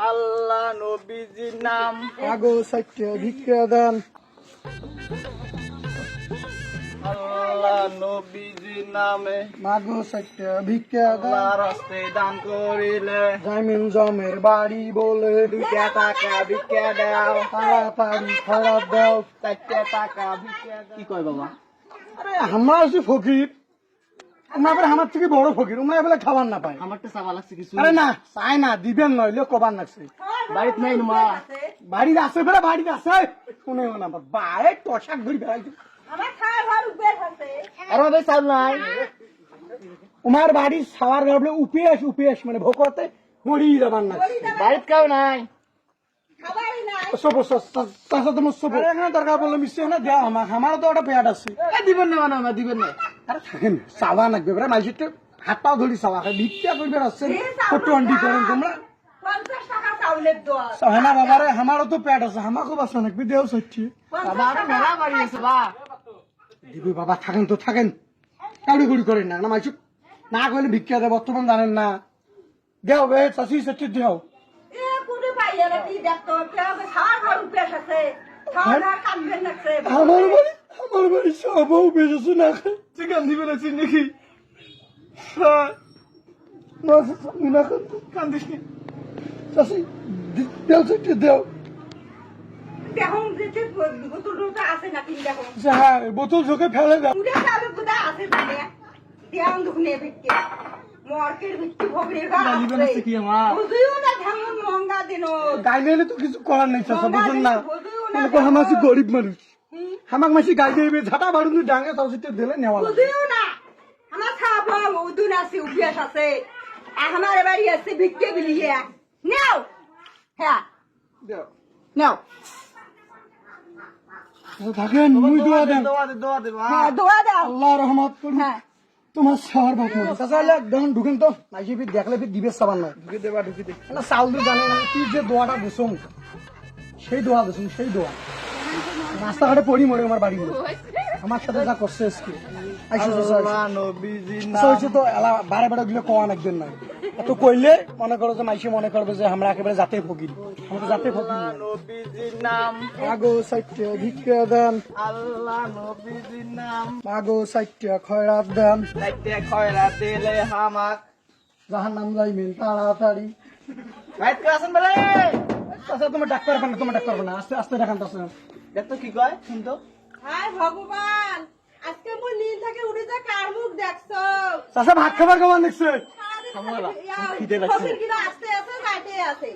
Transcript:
আল্লাহ নবীজির নাম। আগো সাইটে ভিক্ষা দেন। আল্লাহ নবীজির নামে মাগো সাইটে ভিক্ষা দেন। আল্লাহর রাস্তায় দান করিলে জামিন জমের বাড়ি বলে 2 টাকা ভিক্ষা দাও, তাড়াতাড়ি খরচ দাও। 4 টাকা ভিক্ষা দাও। কি কয় বাবা? আরে আমরা আছি ফকির, আমরা আমার থেকে বড় ফকির, আমরা এবেলা খাবার না পাই। আমারটা চাওয়া লাগছে কিছু। আরে না চাই না, দিবেন নইলে কবার লাগছে। বাড়িতে নাই মা। বাড়িতে আছে বেড়া, বাড়িতে আছে শুনে না বাড়ি টসাক ধরি বেড়াইছে। আর আমাদের চাল নাই। তোমার বাড়ির সাওয়ার ঘরে উপেশ উপেশ মানে ভোকতে মরি যাবার না। বাড়িতে কেউ নাই। দরকার বললো মিশছে না দেওয়া আমারও তো ওটা পেয়াট আছে। দিবেন না মানে আমার দিবেন না। আরে থাকেন চাওয়া লাগবে বেড়া, মাইসিতে হাত পাও ধরি চাওয়া খাই ভিক্ষা করবে আসছে টোয়েন্টি করেন তোমরা। হ্যাঁ না বাবারে, আমারও তো পেট আছে, আমাকেও বাঁচা লাগবে দেও সচ্ছি। বাবা আরো মেলা বাড়ি আছে বা। দিবি বাবা, থাকেন তো থাকেন, কাউরি গুড়ি করেন না, মাইসুক না করলে ভিক্ষা দেয় বর্তমান জানেন না। দেও বে চাষি সচ্ছি দেও। আমার বাড়ি সবও বেশ আছে না চিকেন দিবে না নাকি কান্দিস নি চাষি দেও সচ্ছি দেও। হ্যাঁ বোতল ঝোঁকে ফেলে দাও। গাইলে তো কিছু করার নেই চাষা, বুঝুন না আমার গরিব মানুষ, আমাকে মাসি গাই দেবে ঝাঁটা বাড়ুন ডাঙে তাও সেটা দিলে নেওয়া থাকেন। মুই দোয়া দেন, আল্লাহ রহমত করুন তোমার সার ভাগ দেখুন ঢুকেন তো মাইসি দেখলে দিবে সাবান নয় চাউল দিয়ে জানে না কি যে দোয়াটা দিছো সেই দোয়া দিছো, সেই দোয়া রাস্তাঘাটে পড়ি মরে আমার বাড়ি আমার সাথে যা করছে তো বারে বারে গেলে কোয়া একজন নাই এত কইলে মনে করো যে মাইসি মনে করবে যে আমরা একেবারে যাতে ফকির, আমরা তো যাতে ফকির। নবীজির নাম। আগো সাইটে ভিক্ষা দেন। আল্লাহ নবীজির নাম। আগো সাইটে খয়রাত দেন। 4 খয়রাত দিলে হামাক। যাহার নাম যাইবেন তাড়াতাড়ি। বাইতে আসেন বলে। আচ্ছা তোমার ডাক্তার পান না, তোমার ডাক্তার পান না, আস্তে আস্তে দেখান তো দেখতো কি কয় শুনতো। হায় ভগবান, আজকে মই নীল থেকে উঠে যা কার মুখ দেখছো? চাষা ভাত খাবার খাবার দেখছে। খিদে লাগছে। আস্তে আস্তে বাইতে আছে।